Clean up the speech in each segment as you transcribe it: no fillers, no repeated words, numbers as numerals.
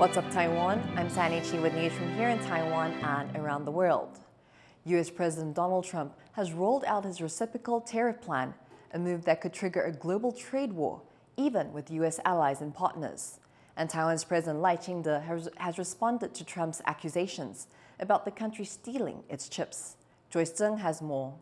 What's up, Taiwan? I'm Sandy Chi with news from here in Taiwan and around the world. U.S. President Donald Trump has rolled out his reciprocal tariff plan, a move that could trigger a global trade war, even with U.S. allies and partners. And Taiwan's President Taichung has responded to Trump's accusations about the country stealing its chips. Joyce Zheng has more.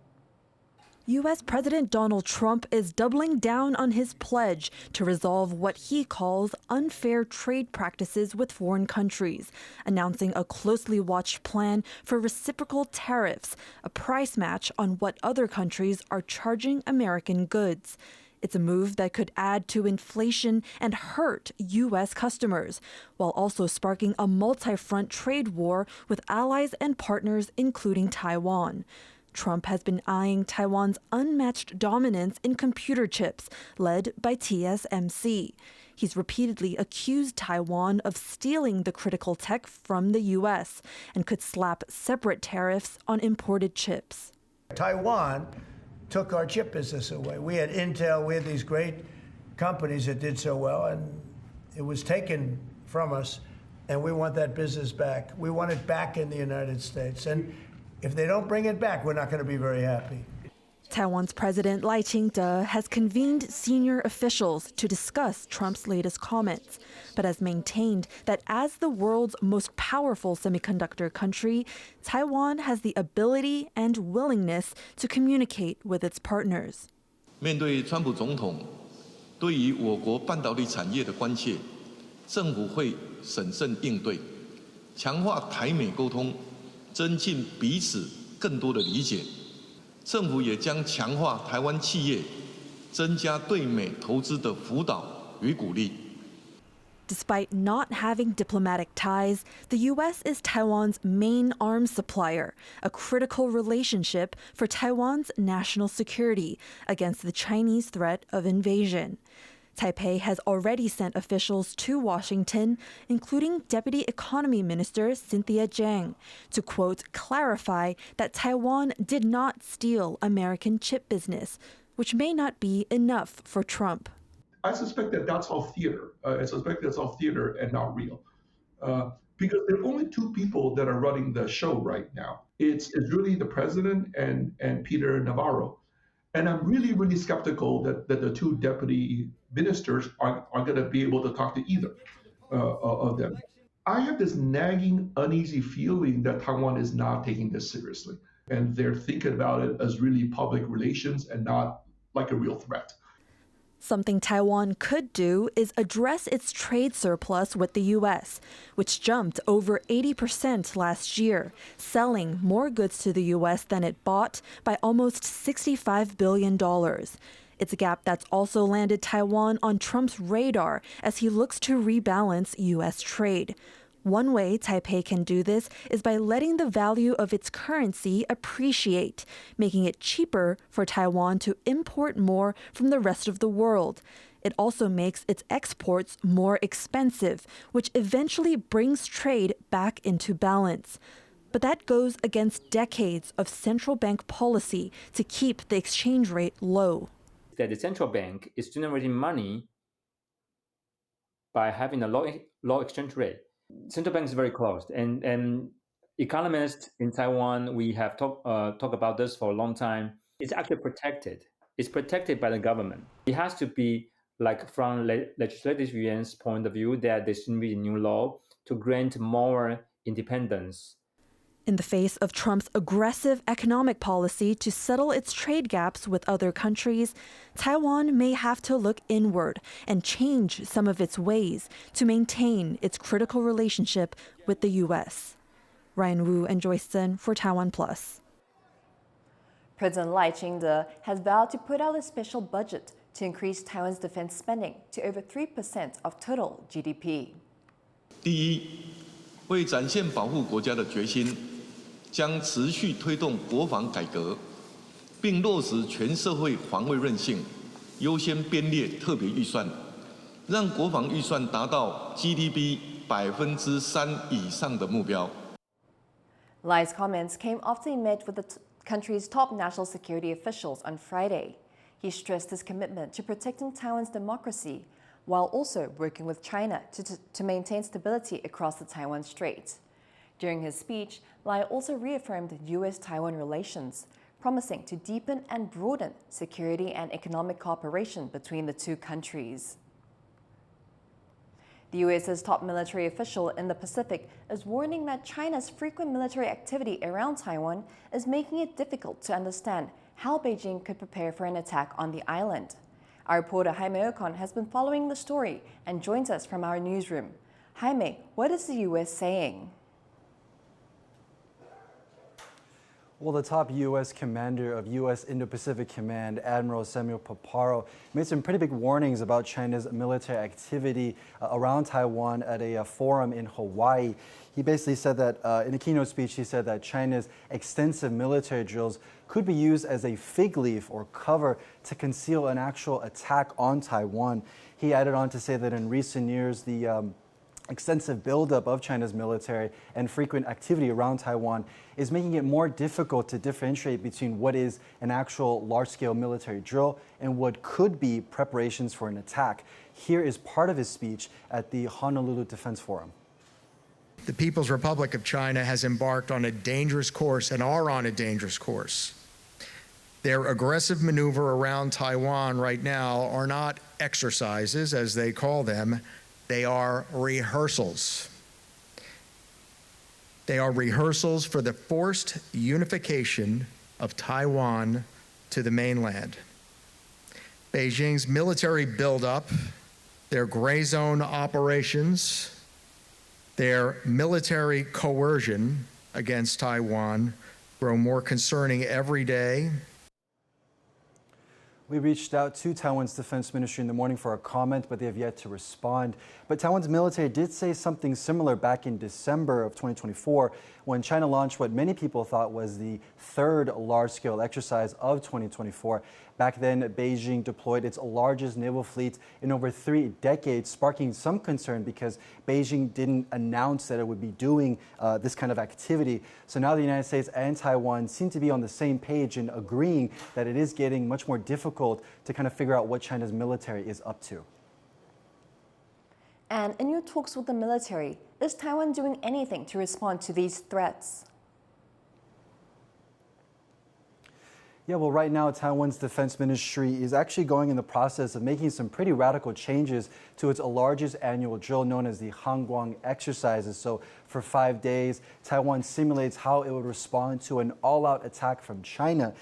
U.S. President Donald Trump is doubling down on his pledge to resolve what he calls unfair trade practices with foreign countries, announcing a closely watched plan for reciprocal tariffs, a price match on what other countries are charging American goods. It's a move that could add to inflation and hurt U.S. customers, while also sparking a multi-front trade war with allies and partners, including Taiwan. Trump has been eyeing Taiwan's unmatched dominance in computer chips, led by TSMC. He's repeatedly accused Taiwan of stealing the critical tech from the U.S. and could slap separate tariffs on imported chips. Taiwan took our chip business away. We had Intel, we had these great companies that did so well, and it was taken from us, and we want that business back. We want it back in the United States. And if they don't bring it back, we're not going to be very happy. Taiwan's President Ching has convened senior officials to discuss Trump's latest comments, but has maintained that as the world's most powerful semiconductor country, Taiwan has the ability and willingness to communicate with its partners. 面对川普总统对于我国半导体产业的关切，政府会审慎应对，强化台美沟通。 增进彼此更多的理解，政府也将强化台湾企业增加对美投资的辅导与鼓励。 Despite not having diplomatic ties, the U.S. is Taiwan's main arms supplier, a critical relationship for Taiwan's national security against the Chinese threat of invasion. Taipei has already sent officials to Washington, including Deputy Economy Minister Cynthia Jiang, to, quote, clarify that Taiwan did not steal American chip business, which may not be enough for Trump. I suspect that that's all theater. I suspect that's all theater and not real. Because there are only two people that are running the show right now. It's really the president and Peter Navarro. And I'm really, really skeptical that the two deputy ministers are going to be able to talk to either of them. I have this nagging, uneasy feeling that Taiwan is not taking this seriously. And they're thinking about it as really public relations and not like a real threat. Something Taiwan could do is address its trade surplus with the U.S., which jumped over 80% last year, selling more goods to the U.S. than it bought by almost $65 billion. It's a gap that's also landed Taiwan on Trump's radar as he looks to rebalance U.S. trade. One way Taipei can do this is by letting the value of its currency appreciate, making it cheaper for Taiwan to import more from the rest of the world. It also makes its exports more expensive, which eventually brings trade back into balance. But that goes against decades of central bank policy to keep the exchange rate low. That the central bank is generating money by having a low exchange rate. Central bank is very closed, and economists in Taiwan, we have talked about this for a long time. It's actually protected. It's protected by the government. It has to be like from legislative yuan's point of view that there should be a new law to grant more independence. In the face of Trump's aggressive economic policy to settle its trade gaps with other countries, Taiwan may have to look inward and change some of its ways to maintain its critical relationship with the U.S. Ryan Wu and Joyce Zhen for TaiwanPlus. President Ching has vowed to put out a special budget to increase Taiwan's defense spending to over 3% of total GDP. 第一，为展现保护国家的决心，将持续推动国防改革，并落实全社会防卫韧性，优先编列特别预算，让国防预算达到 GDP 3%以上的目标。Lai's comments came after he met with the country's top national security officials on Friday. He stressed his commitment to protecting Taiwan's democracy while also working with China to maintain stability across the Taiwan Strait. During his speech, Lai also reaffirmed U.S.-Taiwan relations, promising to deepen and broaden security and economic cooperation between the two countries. The U.S.'s top military official in the Pacific is warning that China's frequent military activity around Taiwan is making it difficult to understand how Beijing could prepare for an attack on the island. Our reporter Jaime Ocon has been following the story and joins us from our newsroom. Jaime, what is the U.S. saying? Well, the top U.S. commander of U.S. Indo-Pacific Command, Admiral Samuel Paparo, made some pretty big warnings about China's military activity around Taiwan at a forum in Hawaii. He basically said that, in a keynote speech, he said that China's extensive military drills could be used as a fig leaf or cover to conceal an actual attack on Taiwan. He added on to say that in recent years, the extensive buildup of China's military and frequent activity around Taiwan is making it more difficult to differentiate between what is an actual large-scale military drill and what could be preparations for an attack. Here is part of his speech at the Honolulu Defense Forum. The People's Republic of China has embarked on a dangerous course and are on a dangerous course. Their aggressive maneuver around Taiwan right now are not exercises, as they call them. They are rehearsals. They are rehearsals for the forced unification of Taiwan to the mainland. Beijing's military buildup, their gray zone operations, their military coercion against Taiwan grow more concerning every day. We reached out to Taiwan's defense ministry in the morning for a comment, but they have yet to respond. But Taiwan's military did say something similar back in December of 2024 when China launched what many people thought was the third large-scale exercise of 2024. Back then, Beijing deployed its largest naval fleet in over 3 decades, sparking some concern because Beijing didn't announce that it would be doing this kind of activity. So now the United States and Taiwan seem to be on the same page in agreeing that it is getting much more difficult to kind of figure out what China's military is up to. And in your talks with the military, is Taiwan doing anything to respond to these threats? Yeah, well, right now, Taiwan's defense ministry is actually going in the process of making some pretty radical changes to its largest annual drill known as the Hangguang exercises. So for 5 days, Taiwan simulates how it would respond to an all-out attack from China.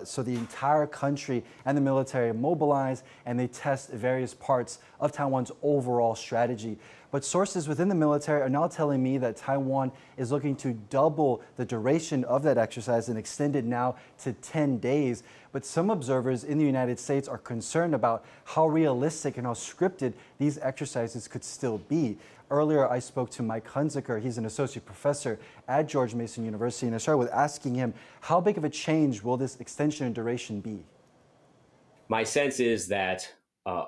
So the entire country and the military mobilize and they test various parts of Taiwan's overall strategy. But sources within the military are now telling me that Taiwan is looking to double the duration of that exercise and extend it now to 10 days. But some observers in the United States are concerned about how realistic and how scripted these exercises could still be. Earlier, I spoke to Mike Hunziker. He's an associate professor at George Mason University, and I started with asking him, how big of a change will this extension in duration be? My sense is that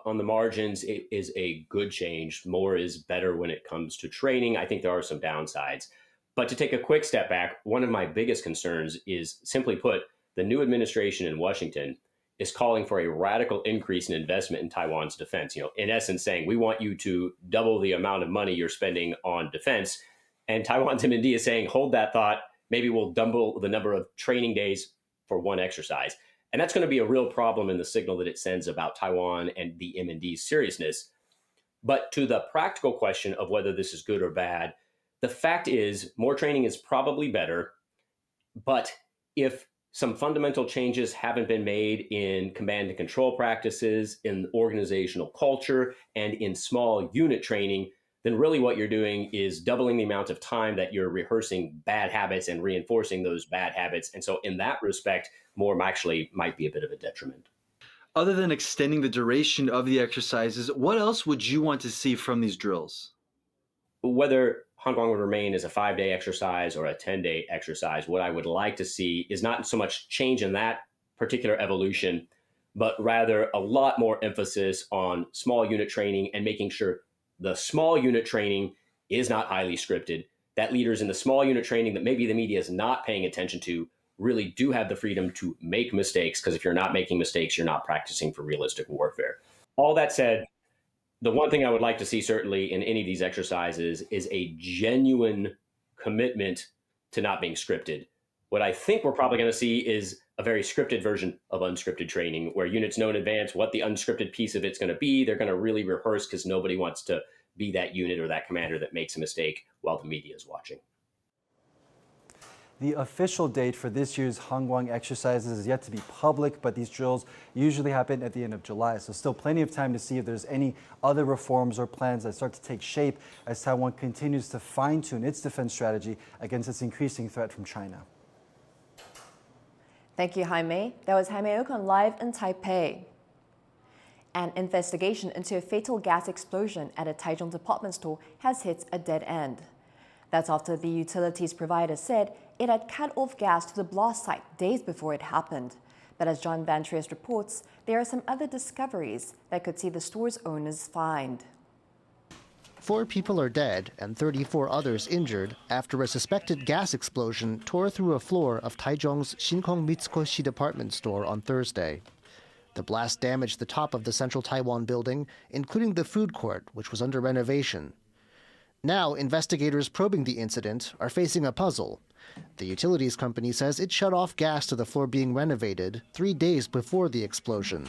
on the margins, it is a good change. More is better when it comes to training. I think there are some downsides. But to take a quick step back, one of my biggest concerns is, simply put, the new administration in Washington is calling for a radical increase in investment in Taiwan's defense. In essence, saying we want you to double the amount of money you're spending on defense. And Taiwan's MND is saying, hold that thought. Maybe we'll double the number of training days for one exercise. And that's going to be a real problem in the signal that it sends about Taiwan and the MND's seriousness. But to the practical question of whether this is good or bad, the fact is more training is probably better. But if some fundamental changes haven't been made in command and control practices, in organizational culture, and in small unit training, then really what you're doing is doubling the amount of time that you're rehearsing bad habits and reinforcing those bad habits. And so in that respect, more actually might be a bit of a detriment. Other than extending the duration of the exercises, what else would you want to see from these drills? Whether Hangguang would remain as a 5-day exercise or a 10-day exercise, what I would like to see is not so much change in that particular evolution, but rather a lot more emphasis on small unit training and making sure the small unit training is not highly scripted, that leaders in the small unit training that maybe the media is not paying attention to really do have the freedom to make mistakes, because if you're not making mistakes, you're not practicing for realistic warfare. All that said, The one thing I would like to see certainly in any of these exercises is a genuine commitment to not being scripted. What I think we're probably going to see is a very scripted version of unscripted training where units know in advance what the unscripted piece of it's going to be. They're going to really rehearse because nobody wants to be that unit or that commander that makes a mistake while the media is watching. The official date for this year's Hangguang exercises is yet to be public, but these drills usually happen at the end of July, so still plenty of time to see if there's any other reforms or plans that start to take shape as Taiwan continues to fine-tune its defense strategy against its increasing threat from China. Thank you, Jaime. That was Jaime Ocon live in Taipei. An investigation into a fatal gas explosion at a Taichung department store has hit a dead end. That's after the utilities provider said it had cut off gas to the blast site days before it happened. But as John Van Triest reports, there are some other discoveries that could see the store's owners fined. 4 people are dead and 34 others injured after a suspected gas explosion tore through a floor of Taichung's Shinkong Mitsukoshi department store on Thursday. The blast damaged the top of the Central Taiwan building, including the food court, which was under renovation. Now, investigators probing the incident are facing a puzzle. The utilities company says it shut off gas to the floor being renovated 3 days before the explosion.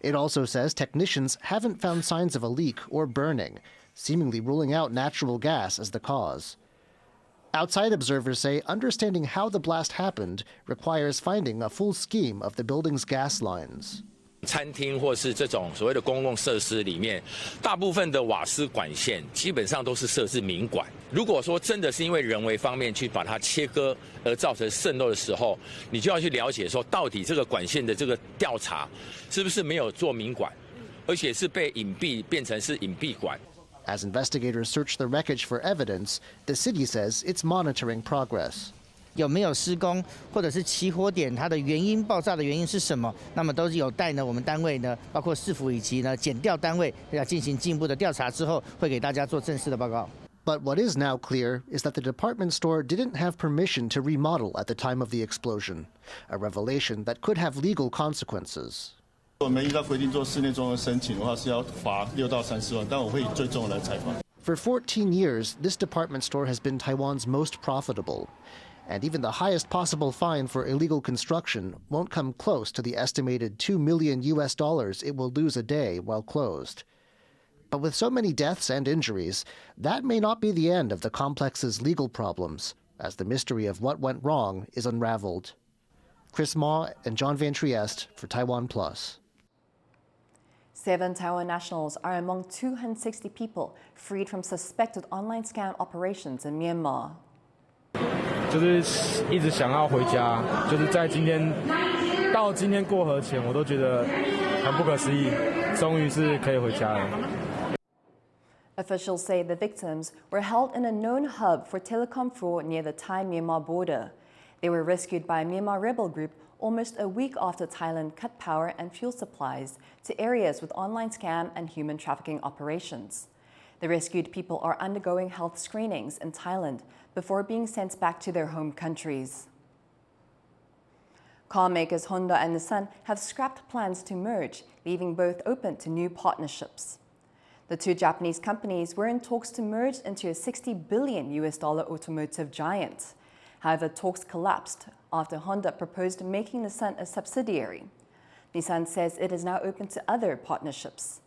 It also says technicians haven't found signs of a leak or burning, seemingly ruling out natural gas as the cause. Outside observers say understanding how the blast happened requires finding a full scheme of the building's gas lines. 餐厅或是这种所谓的公共设施里面，大部分的瓦斯管线基本上都是设置明管。如果说真的是因为人为方面去把它切割而造成渗漏的时候，你就要去了解说，到底这个管线的这个调查是不是没有做明管，而且是被隐蔽变成是隐蔽管。 As investigators search the wreckage for evidence, the city says it's monitoring progress. 有没有施工，或者是起火点，它的原因、爆炸的原因是什么？那么都是有待呢我们单位呢，包括市府以及呢检调单位要进行进一步的调查之后，会给大家做正式的报告。 But what is now clear is that the department store didn't have permission to remodel at the time of the explosion, a revelation that could have legal consequences. 我们依照规定做室内装潢申请的话是要罚6到30万，但我会以最重的来裁罚。 For 14 years, this department store has been Taiwan's most profitable. And even the highest possible fine for illegal construction won't come close to the estimated $2 million it will lose a day while closed. But with so many deaths and injuries, that may not be the end of the complex's legal problems, as the mystery of what went wrong is unraveled. Chris Ma and John Van Triest for TaiwanPlus. 7 Taiwan nationals are among 260 people freed from suspected online scam operations in Myanmar. 就是一直想要回家，就是在今天过河前，我都觉得很不可思议，终于是可以回家了。 Officials say the victims were held in a known hub for telecom fraud near the Thai-Myanmar border. They were rescued by a Myanmar rebel group almost a week after Thailand cut power and fuel supplies to areas with online scam and human trafficking operations. The rescued people are undergoing health screenings in Thailand before being sent back to their home countries. Car makers Honda and Nissan have scrapped plans to merge, leaving both open to new partnerships. The 2 Japanese companies were in talks to merge into a $60 billion automotive giant. However, talks collapsed after Honda proposed making Nissan a subsidiary. Nissan says it is now open to other partnerships.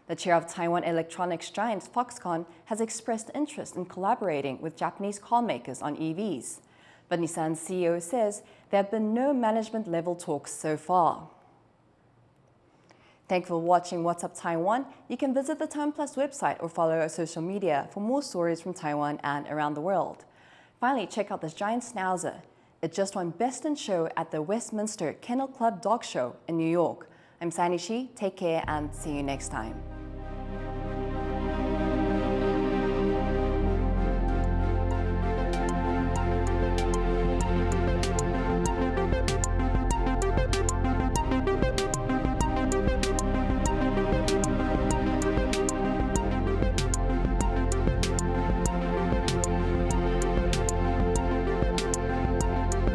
The chair of Taiwan electronics giant Foxconn has expressed interest in collaborating with Japanese car makers on EVs. But Nissan's CEO says there have been no management-level talks so far. Thank you for watching What's Up Taiwan. You can visit the TaiwanPlus website or follow our social media for more stories from Taiwan and around the world. Finally, check out this giant schnauzer. It just won Best in Show at the Westminster Kennel Club Dog Show in New York. I'm Sani Shi. Take care and see you next time.